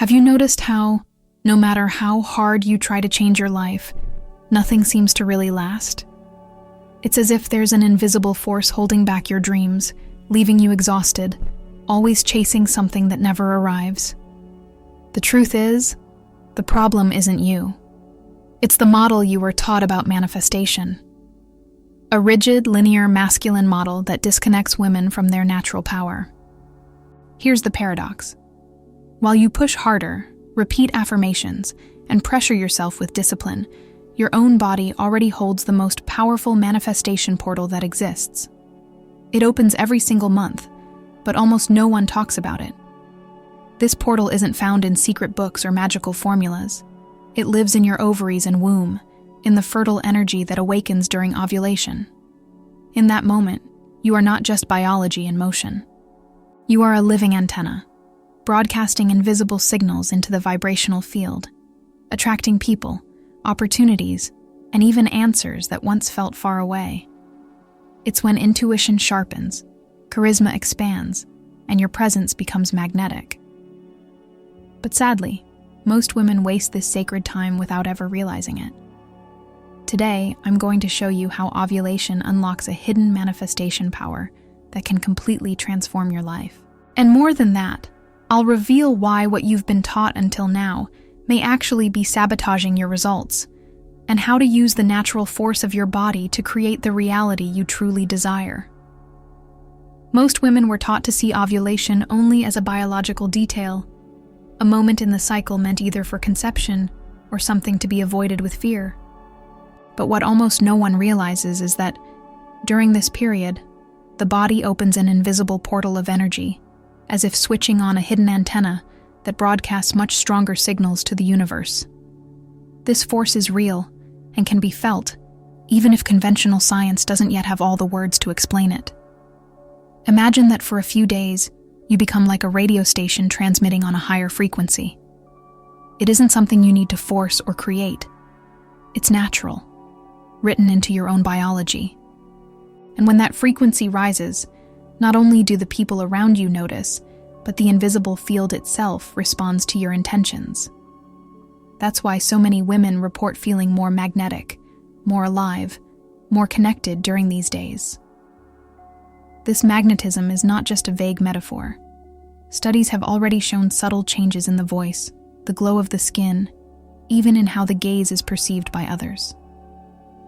Have you noticed how, no matter how hard you try to change your life, nothing seems to really last? It's as if there's an invisible force holding back your dreams, leaving you exhausted, always chasing something that never arrives. The truth is, the problem isn't you. It's the model you were taught about manifestation. A rigid, linear, masculine model that disconnects women from their natural power. Here's the paradox. While you push harder, repeat affirmations, and pressure yourself with discipline, your own body already holds the most powerful manifestation portal that exists. It opens every single month, but almost no one talks about it. This portal isn't found in secret books or magical formulas. It lives in your ovaries and womb, in the fertile energy that awakens during ovulation. In that moment, you are not just biology in motion. You are a living antenna, broadcasting invisible signals into the vibrational field, attracting people, opportunities, and even answers that once felt far away. It's when intuition sharpens, charisma expands, and your presence becomes magnetic. But sadly, most women waste this sacred time without ever realizing it. Today, I'm going to show you how ovulation unlocks a hidden manifestation power that can completely transform your life. And more than that, I'll reveal why what you've been taught until now may actually be sabotaging your results, and how to use the natural force of your body to create the reality you truly desire. Most women were taught to see ovulation only as a biological detail, a moment in the cycle meant either for conception or something to be avoided with fear. But what almost no one realizes is that, during this period, the body opens an invisible portal of energy, as if switching on a hidden antenna that broadcasts much stronger signals to the universe. This force is real and can be felt, even if conventional science doesn't yet have all the words to explain it. Imagine that for a few days, you become like a radio station transmitting on a higher frequency. It isn't something you need to force or create. It's natural, written into your own biology. And when that frequency rises, not only do the people around you notice, but the invisible field itself responds to your intentions. That's why so many women report feeling more magnetic, more alive, more connected during these days. This magnetism is not just a vague metaphor. Studies have already shown subtle changes in the voice, the glow of the skin, even in how the gaze is perceived by others.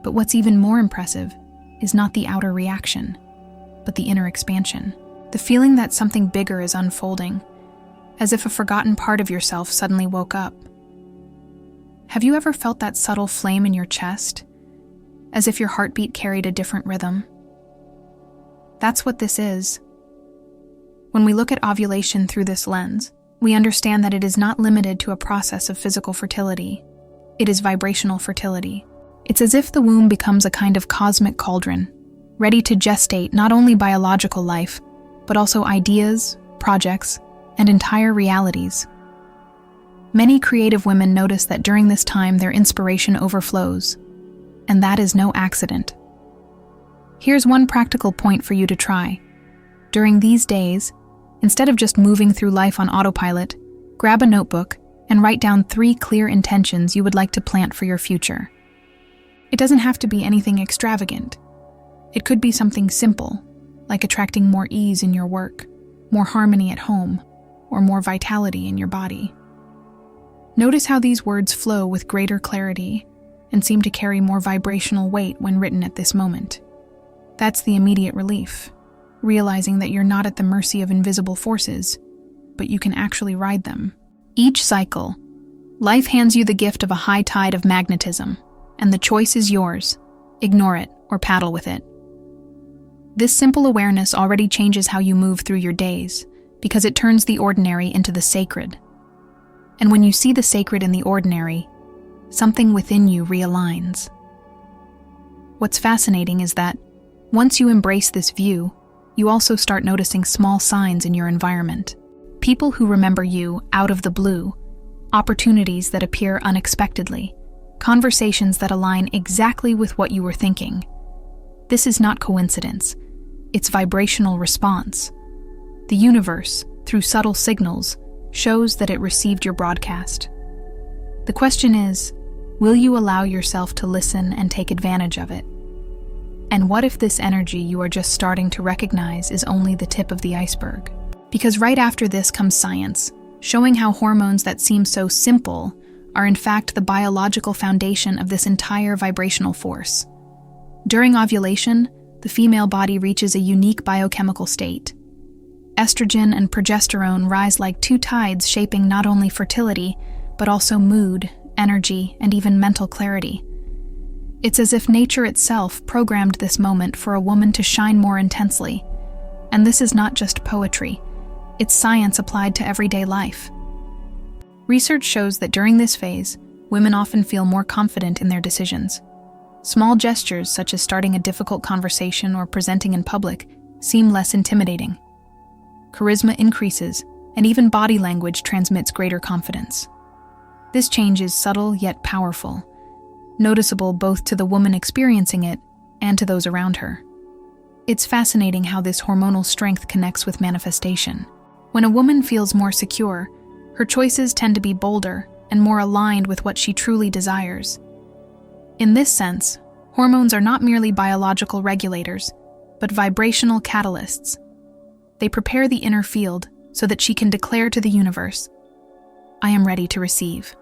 But what's even more impressive is not the outer reaction, but the inner expansion. The feeling that something bigger is unfolding, as if a forgotten part of yourself suddenly woke up. Have you ever felt that subtle flame in your chest, as if your heartbeat carried a different rhythm? That's what this is. When we look at ovulation through this lens, we understand that it is not limited to a process of physical fertility. It is vibrational fertility. It's as if the womb becomes a kind of cosmic cauldron, ready to gestate not only biological life, but also ideas, projects, and entire realities. Many creative women notice that during this time their inspiration overflows, and that is no accident. Here's one practical point for you to try. During these days, instead of just moving through life on autopilot, grab a notebook and write down 3 clear intentions you would like to plant for your future. It doesn't have to be anything extravagant. It could be something simple, like attracting more ease in your work, more harmony at home, or more vitality in your body. Notice how these words flow with greater clarity and seem to carry more vibrational weight when written at this moment. That's the immediate relief, realizing that you're not at the mercy of invisible forces, but you can actually ride them. Each cycle, life hands you the gift of a high tide of magnetism, and the choice is yours. Ignore it or paddle with it. This simple awareness already changes how you move through your days, because it turns the ordinary into the sacred. And when you see the sacred in the ordinary, something within you realigns. What's fascinating is that, once you embrace this view, you also start noticing small signs in your environment. People who remember you out of the blue, opportunities that appear unexpectedly, conversations that align exactly with what you were thinking. This is not coincidence. It's vibrational response. The universe, through subtle signals, shows that it received your broadcast. The question is, will you allow yourself to listen and take advantage of it? And what if this energy you are just starting to recognize is only the tip of the iceberg? Because right after this comes science, showing how hormones that seem so simple are in fact the biological foundation of this entire vibrational force. During ovulation, the female body reaches a unique biochemical state. Estrogen and progesterone rise like two tides, shaping not only fertility, but also mood, energy, and even mental clarity. It's as if nature itself programmed this moment for a woman to shine more intensely. And this is not just poetry, it's science applied to everyday life. Research shows that during this phase, women often feel more confident in their decisions. Small gestures, such as starting a difficult conversation or presenting in public, seem less intimidating. Charisma increases, and even body language transmits greater confidence. This change is subtle yet powerful, noticeable both to the woman experiencing it and to those around her. It's fascinating how this hormonal strength connects with manifestation. When a woman feels more secure, her choices tend to be bolder and more aligned with what she truly desires. In this sense, hormones are not merely biological regulators, but vibrational catalysts. They prepare the inner field so that she can declare to the universe, "I am ready to receive."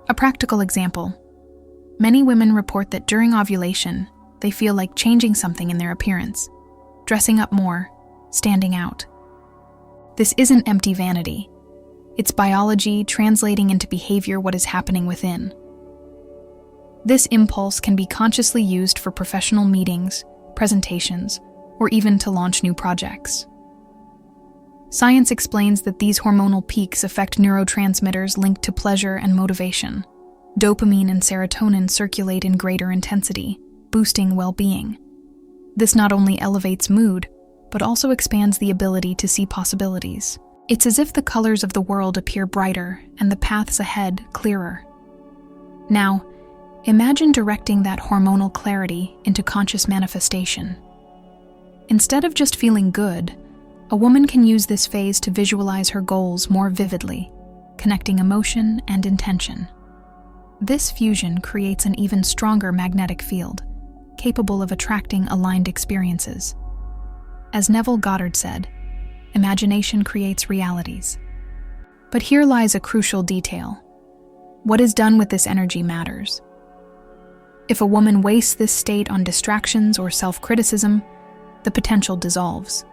A practical example. Many women report that during ovulation, they feel like changing something in their appearance, dressing up more, standing out. This isn't empty vanity. It's biology translating into behavior what is happening within. This impulse can be consciously used for professional meetings, presentations, or even to launch new projects. Science explains that these hormonal peaks affect neurotransmitters linked to pleasure and motivation. Dopamine and serotonin circulate in greater intensity, boosting well-being. This not only elevates mood, but also expands the ability to see possibilities. It's as if the colors of the world appear brighter and the paths ahead clearer. Now, imagine directing that hormonal clarity into conscious manifestation. Instead of just feeling good, a woman can use this phase to visualize her goals more vividly, connecting emotion and intention. This fusion creates an even stronger magnetic field, capable of attracting aligned experiences. As Neville Goddard said, imagination creates realities. But here lies a crucial detail. What is done with this energy matters. If a woman wastes this state on distractions or self-criticism, the potential dissolves.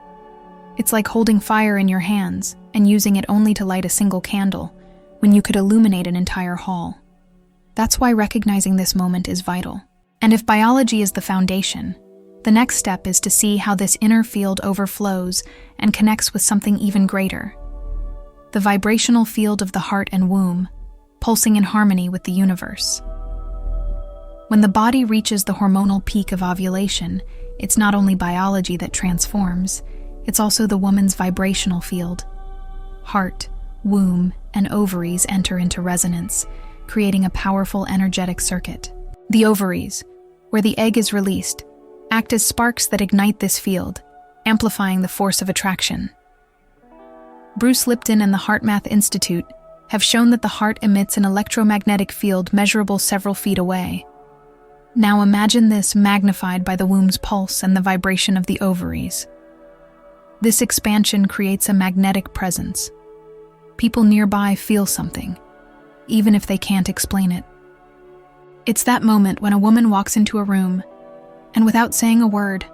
It's like holding fire in your hands and using it only to light a single candle when you could illuminate an entire hall. That's why recognizing this moment is vital. And if biology is the foundation, the next step is to see how this inner field overflows and connects with something even greater. The vibrational field of the heart and womb, pulsing in harmony with the universe. When the body reaches the hormonal peak of ovulation, it's not only biology that transforms, it's also the woman's vibrational field. Heart, womb, and ovaries enter into resonance, creating a powerful energetic circuit. The ovaries, where the egg is released, act as sparks that ignite this field, amplifying the force of attraction. Bruce Lipton and the HeartMath Institute have shown that the heart emits an electromagnetic field measurable several feet away. Now imagine this magnified by the womb's pulse and the vibration of the ovaries. This expansion creates a magnetic presence. People nearby feel something, even if they can't explain it. It's that moment when a woman walks into a room, and without saying a word,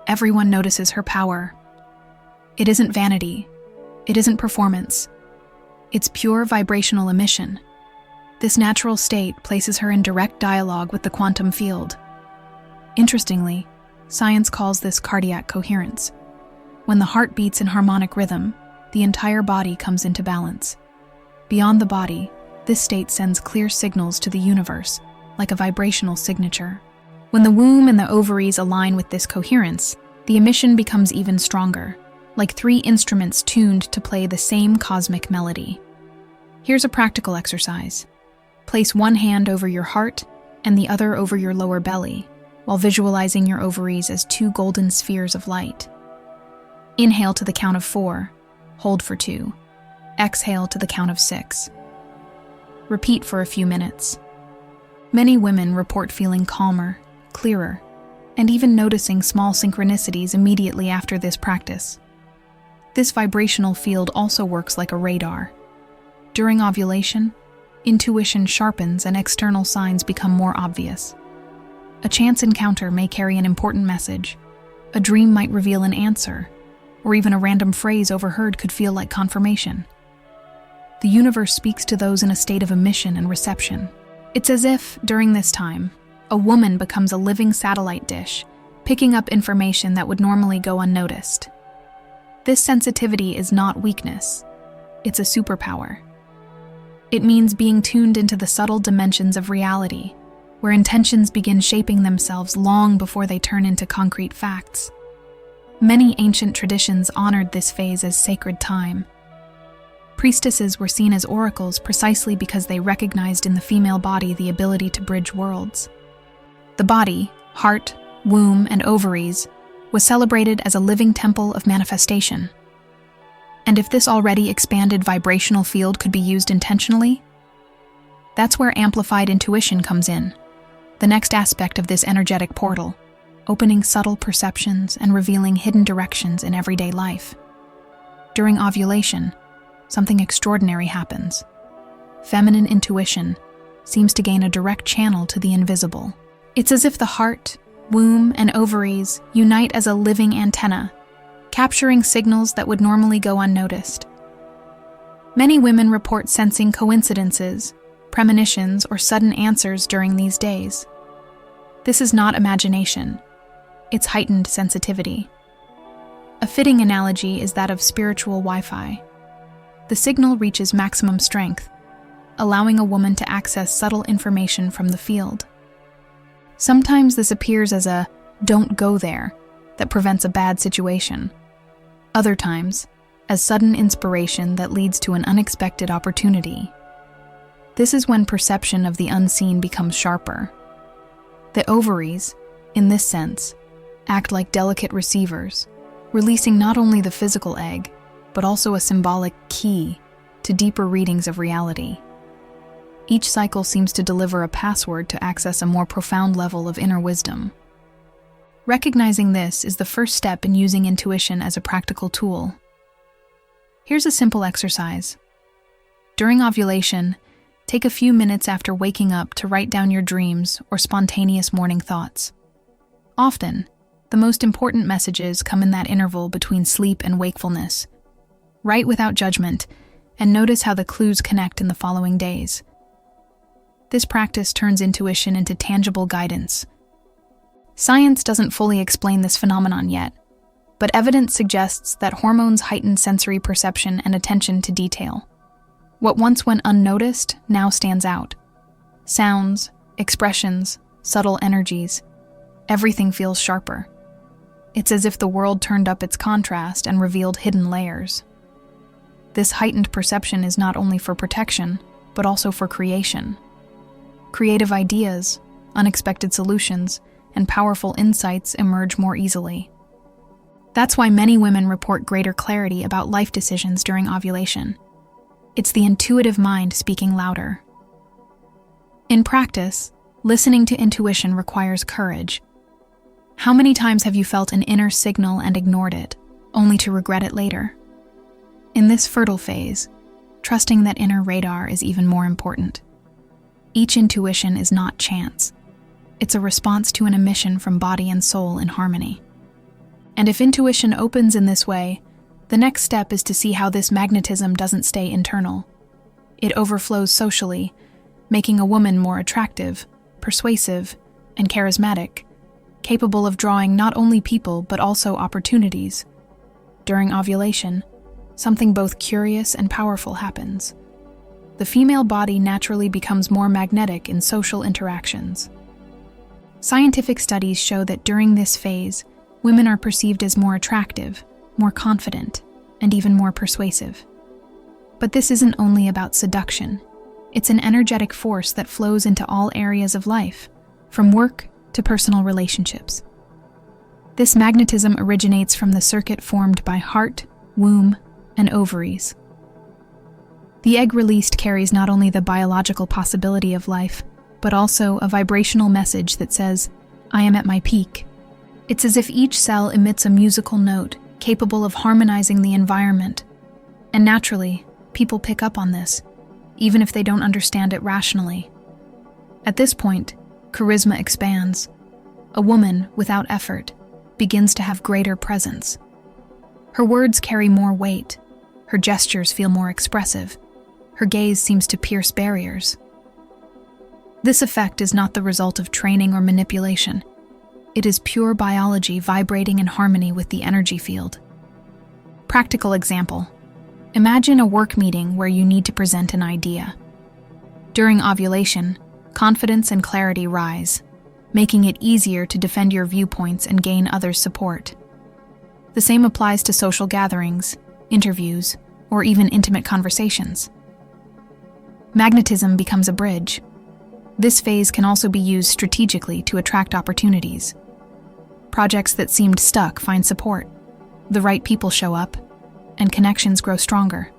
everyone notices her power. It isn't vanity. It isn't performance. It's pure vibrational emission. This natural state places her in direct dialogue with the quantum field. Interestingly, science calls this cardiac coherence. When the heart beats in harmonic rhythm, the entire body comes into balance. Beyond the body, this state sends clear signals to the universe, like a vibrational signature. When the womb and the ovaries align with this coherence, the emission becomes even stronger, like three instruments tuned to play the same cosmic melody. Here's a practical exercise. Place one hand over your heart and the other over your lower belly, while visualizing your ovaries as two golden spheres of light. Inhale to the count of 4, hold for 2, Exhale to the count of 6. Repeat for a few minutes. Many women report feeling calmer, clearer, and even noticing small synchronicities immediately after this practice. This vibrational field also works like a radar. During ovulation, intuition sharpens and external signs become more obvious. A chance encounter may carry an important message. A dream might reveal an answer, or even a random phrase overheard could feel like confirmation. The universe speaks to those in a state of emission and reception. It's as if, during this time, a woman becomes a living satellite dish, picking up information that would normally go unnoticed. This sensitivity is not weakness. It's a superpower. It means being tuned into the subtle dimensions of reality, where intentions begin shaping themselves long before they turn into concrete facts. Many ancient traditions honored this phase as sacred time. Priestesses were seen as oracles precisely because they recognized in the female body the ability to bridge worlds. The body, heart, womb, and ovaries was celebrated as a living temple of manifestation. And if this already expanded vibrational field could be used intentionally, that's where amplified intuition comes in, the next aspect of this energetic portal, opening subtle perceptions and revealing hidden directions in everyday life. During ovulation, something extraordinary happens. Feminine intuition seems to gain a direct channel to the invisible. It's as if the heart, womb, and ovaries unite as a living antenna, capturing signals that would normally go unnoticed. Many women report sensing coincidences, premonitions, or sudden answers during these days. This is not imagination. It's heightened sensitivity. A fitting analogy is that of spiritual Wi-Fi. The signal reaches maximum strength, allowing a woman to access subtle information from the field. Sometimes this appears as a "don't go there" that prevents a bad situation. Other times, as sudden inspiration that leads to an unexpected opportunity. This is when perception of the unseen becomes sharper. The ovaries, in this sense, act like delicate receivers, releasing not only the physical egg, but also a symbolic key to deeper readings of reality. Each cycle seems to deliver a password to access a more profound level of inner wisdom. Recognizing this is the first step in using intuition as a practical tool. Here's a simple exercise. During ovulation, take a few minutes after waking up to write down your dreams or spontaneous morning thoughts. Often, the most important messages come in that interval between sleep and wakefulness. Write without judgment, and notice how the clues connect in the following days. This practice turns intuition into tangible guidance. Science doesn't fully explain this phenomenon yet, but evidence suggests that hormones heighten sensory perception and attention to detail. What once went unnoticed now stands out. Sounds, expressions, subtle energies, everything feels sharper. It's as if the world turned up its contrast and revealed hidden layers. This heightened perception is not only for protection, but also for creation. Creative ideas, unexpected solutions, and powerful insights emerge more easily. That's why many women report greater clarity about life decisions during ovulation. It's the intuitive mind speaking louder. In practice, listening to intuition requires courage. How many times have you felt an inner signal and ignored it, only to regret it later? In this fertile phase, trusting that inner radar is even more important. Each intuition is not chance. It's a response to an emission from body and soul in harmony. And if intuition opens in this way, the next step is to see how this magnetism doesn't stay internal. It overflows socially, making a woman more attractive, persuasive, and charismatic, capable of drawing not only people but also opportunities. During ovulation, something both curious and powerful happens. The female body naturally becomes more magnetic in social interactions. Scientific studies show that during this phase, women are perceived as more attractive, more confident, and even more persuasive. But this isn't only about seduction. It's an energetic force that flows into all areas of life, from work to personal relationships. This magnetism originates from the circuit formed by heart, womb, and ovaries. The egg released carries not only the biological possibility of life, but also a vibrational message that says, "I am at my peak." It's as if each cell emits a musical note capable of harmonizing the environment. And naturally, people pick up on this, even if they don't understand it rationally. At this point, charisma expands. A woman, without effort, begins to have greater presence. Her words carry more weight. Her gestures feel more expressive. Her gaze seems to pierce barriers. This effect is not the result of training or manipulation. It is pure biology vibrating in harmony with the energy field. Practical example. Imagine a work meeting where you need to present an idea. During ovulation, confidence and clarity rise, making it easier to defend your viewpoints and gain others' support. The same applies to social gatherings, interviews, or even intimate conversations. Magnetism becomes a bridge. This phase can also be used strategically to attract opportunities. Projects that seemed stuck find support, the right people show up, and connections grow stronger.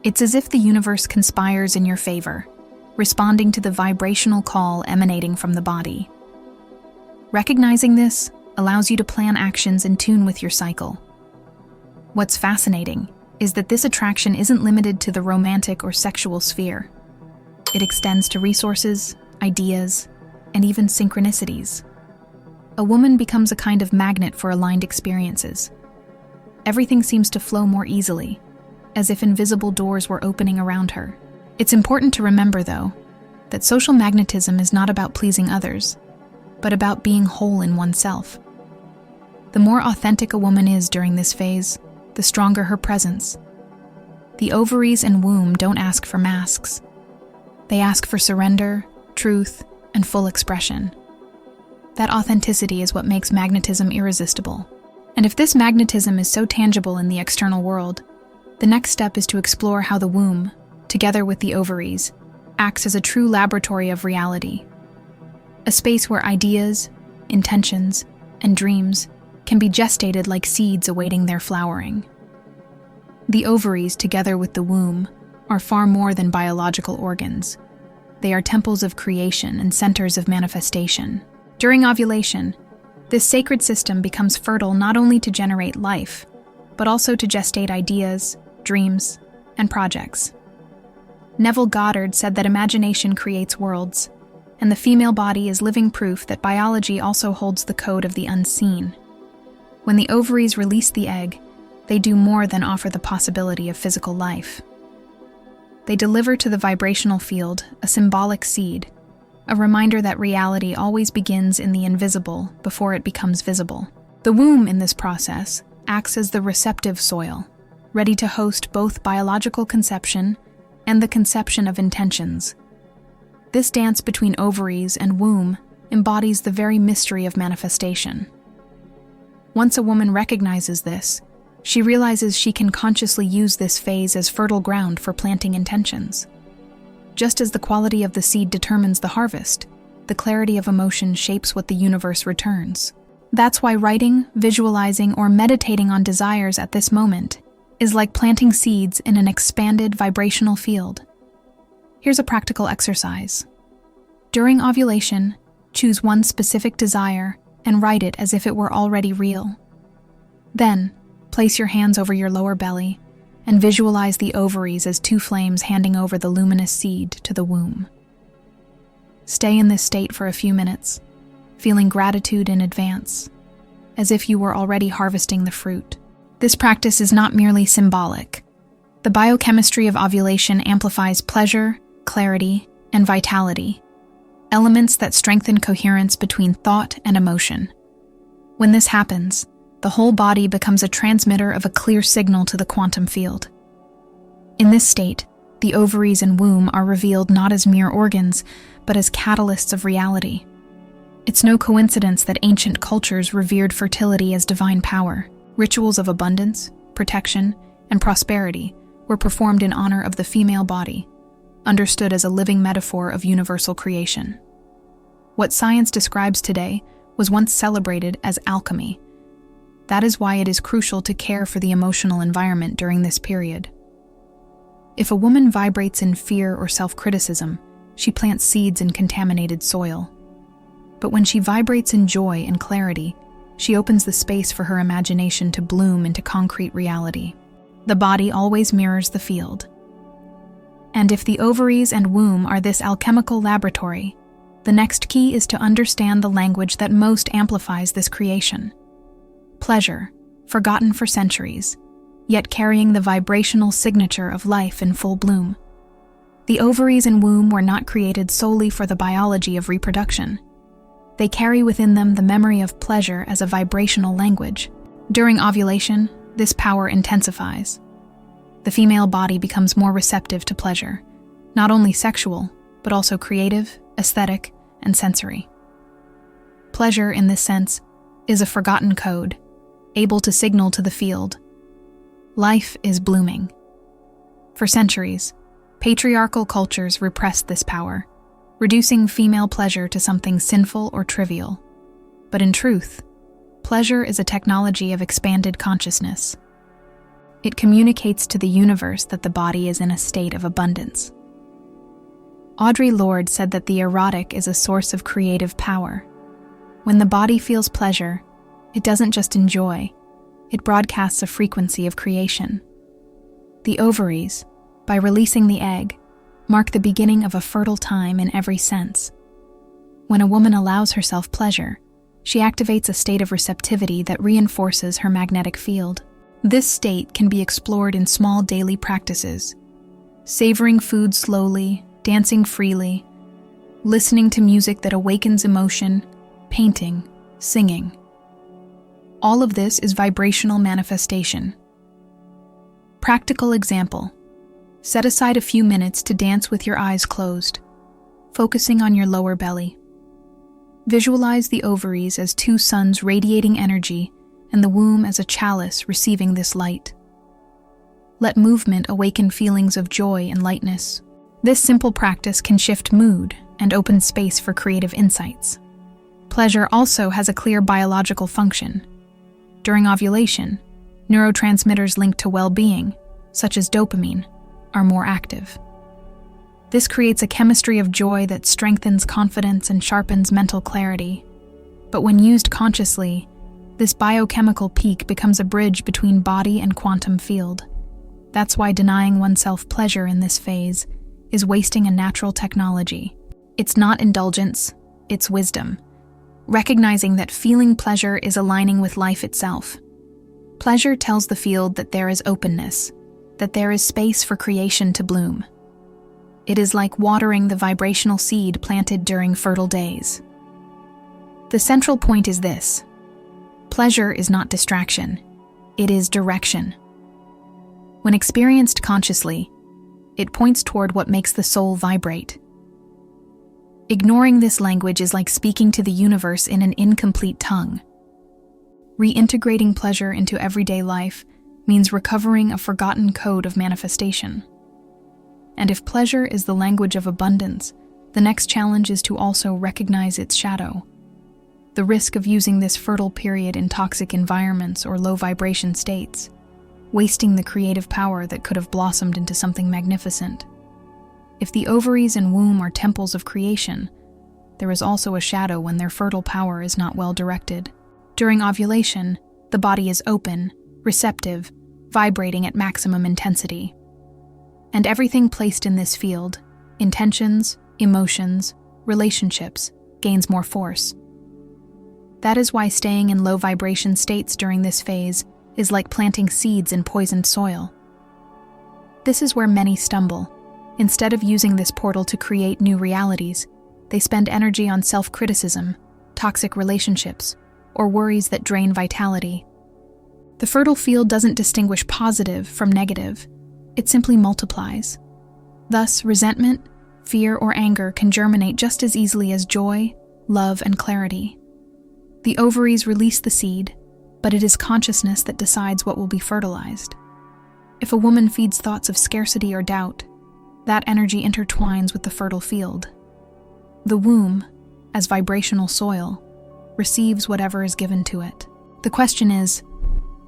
It's as if the universe conspires in your favor, responding to the vibrational call emanating from the body. Recognizing this allows you to plan actions in tune with your cycle. What's fascinating is that this attraction isn't limited to the romantic or sexual sphere. It extends to resources, ideas, and even synchronicities. A woman becomes a kind of magnet for aligned experiences. Everything seems to flow more easily, as if invisible doors were opening around her. It's important to remember, though, that social magnetism is not about pleasing others, but about being whole in oneself. The more authentic a woman is during this phase, the stronger her presence. The ovaries and womb don't ask for masks. They ask for surrender, truth, and full expression. That authenticity is what makes magnetism irresistible. And if this magnetism is so tangible in the external world, the next step is to explore how the womb, together with the ovaries, acts as a true laboratory of reality. A space where ideas, intentions, and dreams can be gestated like seeds awaiting their flowering. The ovaries, together with the womb, are far more than biological organs. They are temples of creation and centers of manifestation. During ovulation, this sacred system becomes fertile not only to generate life, but also to gestate ideas, dreams, and projects. Neville Goddard said that imagination creates worlds, and the female body is living proof that biology also holds the code of the unseen. When the ovaries release the egg, they do more than offer the possibility of physical life. They deliver to the vibrational field a symbolic seed, a reminder that reality always begins in the invisible before it becomes visible. The womb, in this process, acts as the receptive soil, ready to host both biological conception and the conception of intentions. This dance between ovaries and womb embodies the very mystery of manifestation. Once a woman recognizes this, she realizes she can consciously use this phase as fertile ground for planting intentions. Just as the quality of the seed determines the harvest, the clarity of emotion shapes what the universe returns. That's why writing, visualizing, or meditating on desires at this moment is like planting seeds in an expanded vibrational field. Here's a practical exercise. During ovulation, choose one specific desire and write it as if it were already real. Then, place your hands over your lower belly and visualize the ovaries as two flames handing over the luminous seed to the womb. Stay in this state for a few minutes, feeling gratitude in advance, as if you were already harvesting the fruit. This practice is not merely symbolic. The biochemistry of ovulation amplifies pleasure, clarity, and vitality, elements that strengthen coherence between thought and emotion. When this happens, the whole body becomes a transmitter of a clear signal to the quantum field. In this state, the ovaries and womb are revealed not as mere organs, but as catalysts of reality. It's no coincidence that ancient cultures revered fertility as divine power. Rituals of abundance, protection, and prosperity were performed in honor of the female body, understood as a living metaphor of universal creation. What science describes today was once celebrated as alchemy. That is why it is crucial to care for the emotional environment during this period. If a woman vibrates in fear or self-criticism, she plants seeds in contaminated soil. But when she vibrates in joy and clarity, she opens the space for her imagination to bloom into concrete reality. The body always mirrors the field. And if the ovaries and womb are this alchemical laboratory, the next key is to understand the language that most amplifies this creation. Pleasure, forgotten for centuries, yet carrying the vibrational signature of life in full bloom. The ovaries and womb were not created solely for the biology of reproduction. They carry within them the memory of pleasure as a vibrational language. During ovulation, this power intensifies. The female body becomes more receptive to pleasure, not only sexual, but also creative, aesthetic, and sensory. Pleasure, in this sense, is a forgotten code, able to signal to the field, life is blooming. For centuries, patriarchal cultures repressed this power, reducing female pleasure to something sinful or trivial. But in truth, pleasure is a technology of expanded consciousness. It communicates to the universe that the body is in a state of abundance. Audre Lorde said that the erotic is a source of creative power. When the body feels pleasure, it doesn't just enjoy, it broadcasts a frequency of creation. The ovaries, by releasing the egg, mark the beginning of a fertile time in every sense. When a woman allows herself pleasure, she activates a state of receptivity that reinforces her magnetic field. This state can be explored in small daily practices: savoring food slowly, dancing freely, listening to music that awakens emotion, painting, singing. All of this is vibrational manifestation. Practical example: set aside a few minutes to dance with your eyes closed, focusing on your lower belly. Visualize the ovaries as two suns radiating energy and the womb as a chalice receiving this light. Let movement awaken feelings of joy and lightness. This simple practice can shift mood and open space for creative insights. Pleasure also has a clear biological function. During ovulation, neurotransmitters linked to well-being, such as dopamine, are more active. This creates a chemistry of joy that strengthens confidence and sharpens mental clarity. But when used consciously, this biochemical peak becomes a bridge between body and quantum field. That's why denying oneself pleasure in this phase is wasting a natural technology. It's not indulgence, it's wisdom. Recognizing that feeling pleasure is aligning with life itself. Pleasure tells the field that there is openness, that there is space for creation to bloom. It is like watering the vibrational seed planted during fertile days. The central point is this: pleasure is not distraction, it is direction. When experienced consciously, it points toward what makes the soul vibrate. Ignoring this language is like speaking to the universe in an incomplete tongue. Reintegrating pleasure into everyday life means recovering a forgotten code of manifestation. And if pleasure is the language of abundance, the next challenge is to also recognize its shadow. The risk of using this fertile period in toxic environments or low vibration states, wasting the creative power that could have blossomed into something magnificent. If the ovaries and womb are temples of creation, there is also a shadow when their fertile power is not well directed. During ovulation, the body is open, receptive, vibrating at maximum intensity. And everything placed in this field, intentions, emotions, relationships, gains more force. That is why staying in low vibration states during this phase is like planting seeds in poisoned soil. This is where many stumble. Instead of using this portal to create new realities, they spend energy on self-criticism, toxic relationships, or worries that drain vitality. The fertile field doesn't distinguish positive from negative, it simply multiplies. Thus, resentment, fear, or anger can germinate just as easily as joy, love, and clarity. The ovaries release the seed, but it is consciousness that decides what will be fertilized. If a woman feeds thoughts of scarcity or doubt, that energy intertwines with the fertile field. The womb, as vibrational soil, receives whatever is given to it. The question is,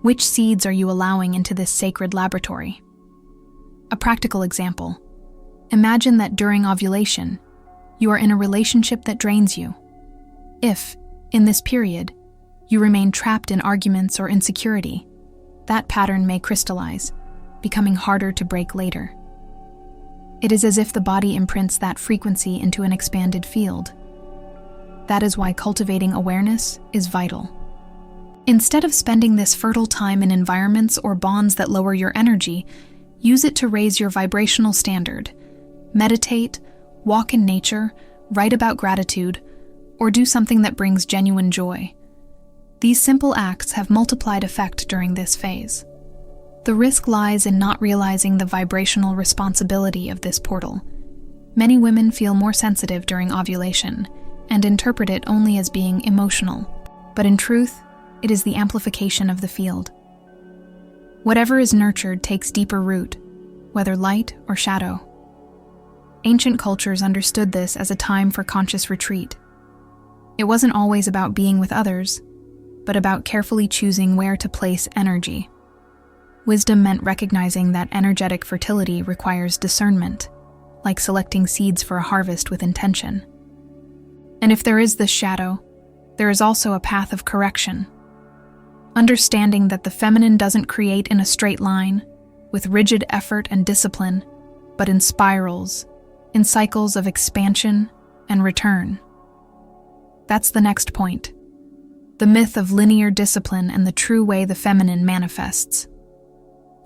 which seeds are you allowing into this sacred laboratory? A practical example. Imagine that during ovulation, you are in a relationship that drains you. If, in this period, you remain trapped in arguments or insecurity, that pattern may crystallize, becoming harder to break later. It is as if the body imprints that frequency into an expanded field. That is why cultivating awareness is vital. Instead of spending this fertile time in environments or bonds that lower your energy, use it to raise your vibrational standard. Meditate, walk in nature, write about gratitude, or do something that brings genuine joy. These simple acts have multiplied effect during this phase. The risk lies in not realizing the vibrational responsibility of this portal. Many women feel more sensitive during ovulation and interpret it only as being emotional, but in truth, it is the amplification of the field. Whatever is nurtured takes deeper root, whether light or shadow. Ancient cultures understood this as a time for conscious retreat. It wasn't always about being with others, but about carefully choosing where to place energy. Wisdom meant recognizing that energetic fertility requires discernment, like selecting seeds for a harvest with intention. And if there is this shadow, there is also a path of correction. Understanding that the feminine doesn't create in a straight line, with rigid effort and discipline, but in spirals, in cycles of expansion and return. That's the next point. The myth of linear discipline and the true way the feminine manifests.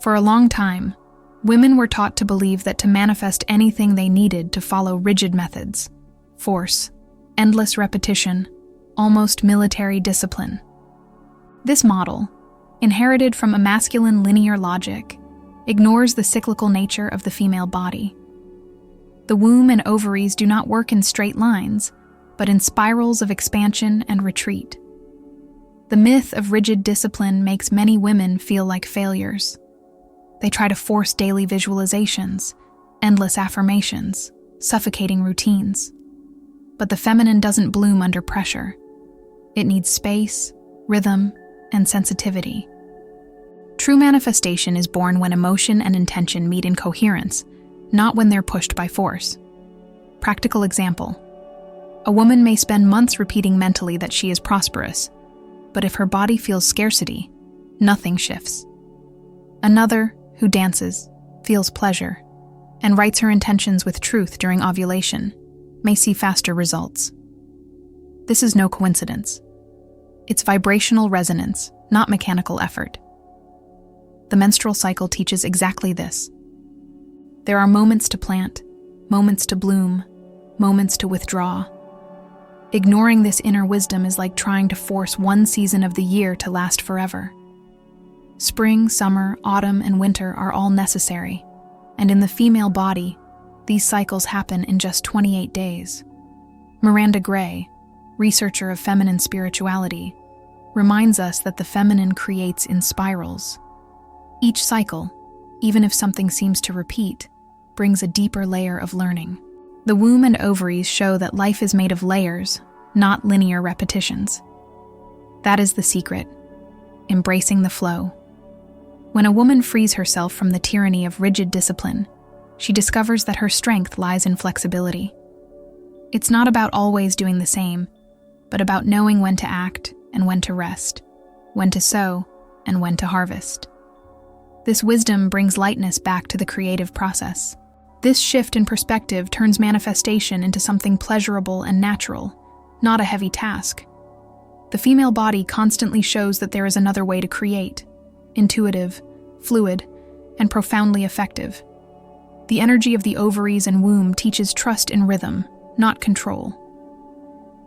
For a long time, women were taught to believe that to manifest anything they needed to follow rigid methods, force, endless repetition, almost military discipline. This model, inherited from a masculine linear logic, ignores the cyclical nature of the female body. The womb and ovaries do not work in straight lines, but in spirals of expansion and retreat. The myth of rigid discipline makes many women feel like failures. They try to force daily visualizations, endless affirmations, suffocating routines. But the feminine doesn't bloom under pressure. It needs space, rhythm, and sensitivity. True manifestation is born when emotion and intention meet in coherence, not when they're pushed by force. Practical example. A woman may spend months repeating mentally that she is prosperous, but if her body feels scarcity, nothing shifts. Another, who dances, feels pleasure, and writes her intentions with truth during ovulation, may see faster results. This is no coincidence. It's vibrational resonance, not mechanical effort. The menstrual cycle teaches exactly this. There are moments to plant, moments to bloom, moments to withdraw. Ignoring this inner wisdom is like trying to force one season of the year to last forever. Spring, summer, autumn, and winter are all necessary, and in the female body, these cycles happen in just 28 days. Miranda Gray, researcher of feminine spirituality, reminds us that the feminine creates in spirals. Each cycle, even if something seems to repeat, brings a deeper layer of learning. The womb and ovaries show that life is made of layers, not linear repetitions. That is the secret, embracing the flow. When a woman frees herself from the tyranny of rigid discipline, she discovers that her strength lies in flexibility. It's not about always doing the same, but about knowing when to act and when to rest, when to sow and when to harvest. This wisdom brings lightness back to the creative process. This shift in perspective turns manifestation into something pleasurable and natural, not a heavy task. The female body constantly shows that there is another way to create, intuitive, fluid, and profoundly effective. The energy of the ovaries and womb teaches trust in rhythm, not control.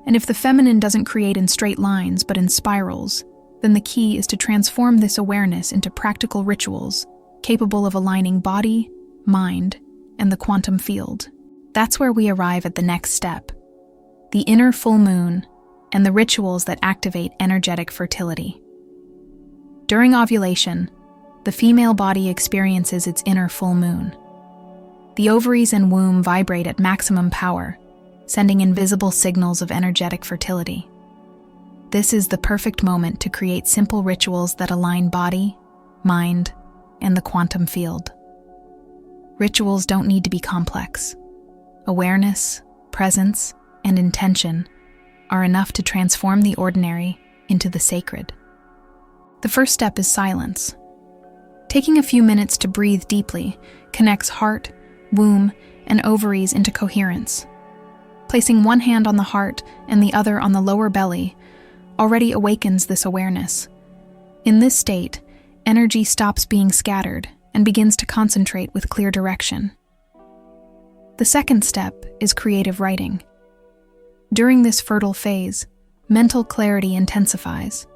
And if the feminine doesn't create in straight lines but in spirals, then the key is to transform this awareness into practical rituals capable of aligning body, mind, and the quantum field. That's where we arrive at the next step, the inner full moon and the rituals that activate energetic fertility. During ovulation, the female body experiences its inner full moon. The ovaries and womb vibrate at maximum power, sending invisible signals of energetic fertility. This is the perfect moment to create simple rituals that align body, mind, and the quantum field. Rituals don't need to be complex. Awareness, presence, and intention are enough to transform the ordinary into the sacred. The first step is silence. Taking a few minutes to breathe deeply connects heart, womb, and ovaries into coherence. Placing one hand on the heart and the other on the lower belly already awakens this awareness. In this state, energy stops being scattered and begins to concentrate with clear direction. The second step is creative writing. During this fertile phase, mental clarity intensifies.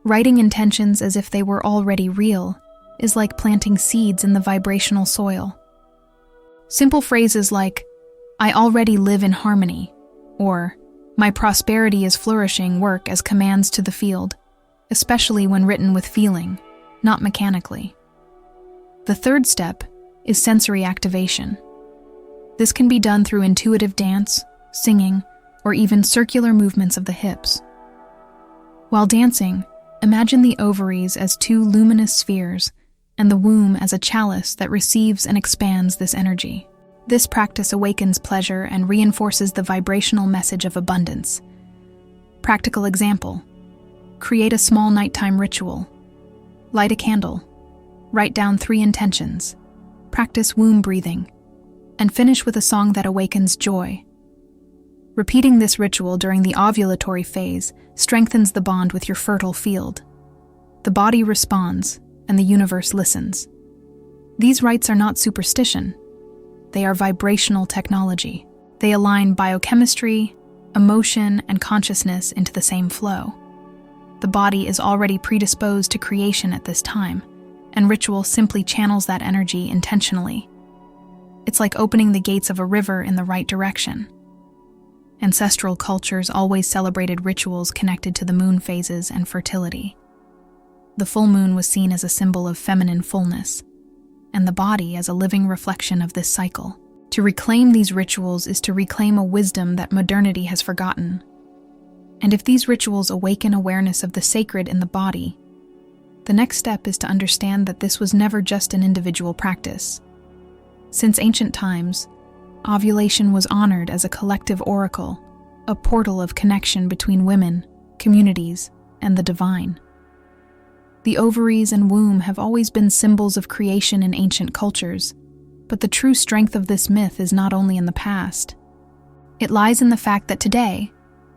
Writing intentions as if they were already real is like planting seeds in the vibrational soil. Simple phrases like, "I already live in harmony," or "My prosperity is flourishing" work as commands to the field, especially when written with feeling, not mechanically. The third step is sensory activation. This can be done through intuitive dance, singing, or even circular movements of the hips. While dancing, imagine the ovaries as two luminous spheres and the womb as a chalice that receives and expands this energy. This practice awakens pleasure and reinforces the vibrational message of abundance. Practical example: create a small nighttime ritual. Light a candle. Write down 3 intentions. Practice womb breathing. And finish with a song that awakens joy. Repeating this ritual during the ovulatory phase strengthens the bond with your fertile field. The body responds, and the universe listens. These rites are not superstition. They are vibrational technology. They align biochemistry, emotion, and consciousness into the same flow. The body is already predisposed to creation at this time, and ritual simply channels that energy intentionally. It's like opening the gates of a river in the right direction. Ancestral cultures always celebrated rituals connected to the moon phases and fertility. The full moon was seen as a symbol of feminine fullness, and the body as a living reflection of this cycle. To reclaim these rituals is to reclaim a wisdom that modernity has forgotten. And if these rituals awaken awareness of the sacred in the body, the next step is to understand that this was never just an individual practice. Since ancient times, ovulation was honored as a collective oracle, a portal of connection between women, communities, and the divine. The ovaries and womb have always been symbols of creation in ancient cultures, but the true strength of this myth is not only in the past. It lies in the fact that today,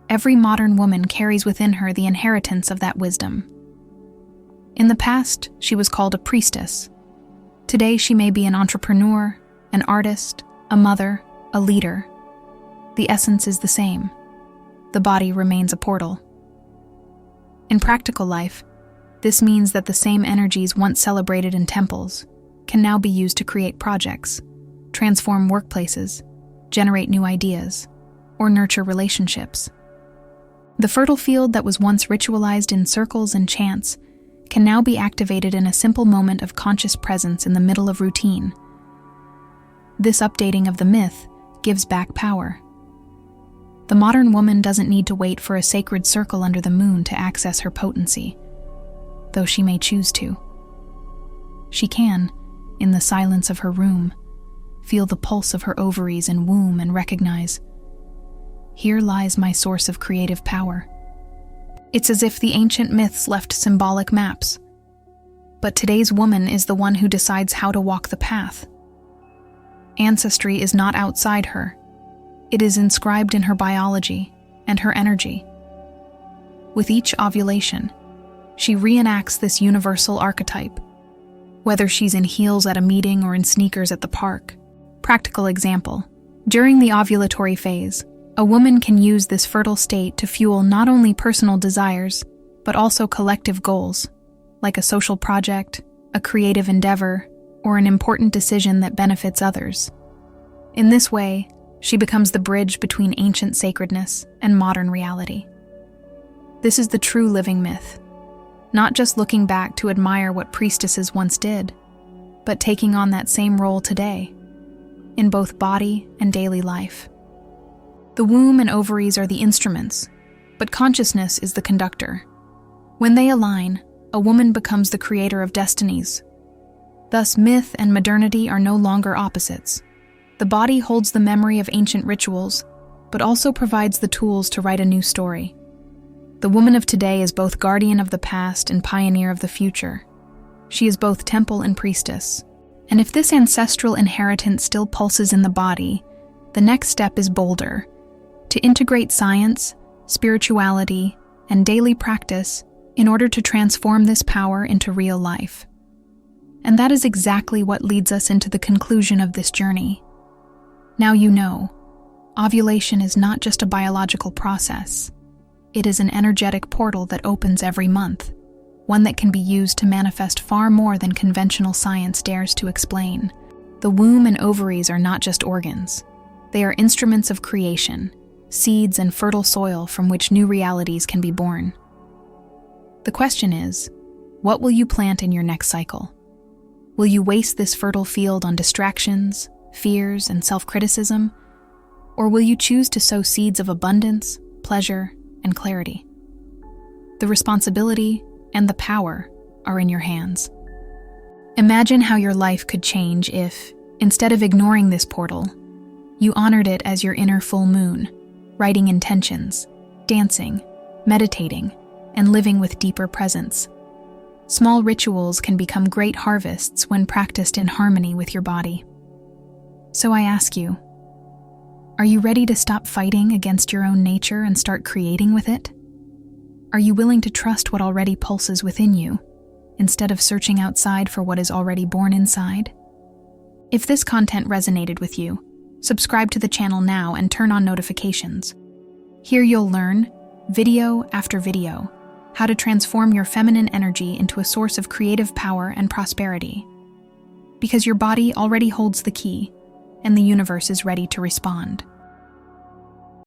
every modern woman carries within her the inheritance of that wisdom. In the past, she was called a priestess. Today, she may be an entrepreneur, an artist, a mother, a leader. The essence is the same. The body remains a portal. In practical life, this means that the same energies once celebrated in temples can now be used to create projects, transform workplaces, generate new ideas, or nurture relationships. The fertile field that was once ritualized in circles and chants can now be activated in a simple moment of conscious presence in the middle of routine. This updating of the myth gives back power. The modern woman doesn't need to wait for a sacred circle under the moon to access her potency, though she may choose to. She can, in the silence of her room, feel the pulse of her ovaries and womb and recognize, here lies my source of creative power. It's as if the ancient myths left symbolic maps, but today's woman is the one who decides how to walk the path. Ancestry is not outside her. It is inscribed in her biology and her energy. With each ovulation, she reenacts this universal archetype, whether she's in heels at a meeting or in sneakers at the park. Practical example: during the ovulatory phase, a woman can use this fertile state to fuel not only personal desires, but also collective goals, like a social project, a creative endeavor, or an important decision that benefits others. In this way, she becomes the bridge between ancient sacredness and modern reality. This is the true living myth, not just looking back to admire what priestesses once did, but taking on that same role today, in both body and daily life. The womb and ovaries are the instruments, but consciousness is the conductor. When they align, a woman becomes the creator of destinies. Thus, myth and modernity are no longer opposites. The body holds the memory of ancient rituals, but also provides the tools to write a new story. The woman of today is both guardian of the past and pioneer of the future. She is both temple and priestess. And if this ancestral inheritance still pulses in the body, the next step is bolder: to integrate science, spirituality, and daily practice in order to transform this power into real life. And that is exactly what leads us into the conclusion of this journey. Now you know, ovulation is not just a biological process. It is an energetic portal that opens every month, one that can be used to manifest far more than conventional science dares to explain. The womb and ovaries are not just organs. They are instruments of creation, seeds and fertile soil from which new realities can be born. The question is, what will you plant in your next cycle? Will you waste this fertile field on distractions, fears, and self-criticism? Or will you choose to sow seeds of abundance, pleasure, and clarity? The responsibility and the power are in your hands. Imagine how your life could change if, instead of ignoring this portal, you honored it as your inner full moon, writing intentions, dancing, meditating, and living with deeper presence. Small rituals can become great harvests when practiced in harmony with your body. So I ask you, are you ready to stop fighting against your own nature and start creating with it? Are you willing to trust what already pulses within you, instead of searching outside for what is already born inside? If this content resonated with you, subscribe to the channel now and turn on notifications. Here you'll learn, video after video, how to transform your feminine energy into a source of creative power and prosperity. Because your body already holds the key, and the universe is ready to respond.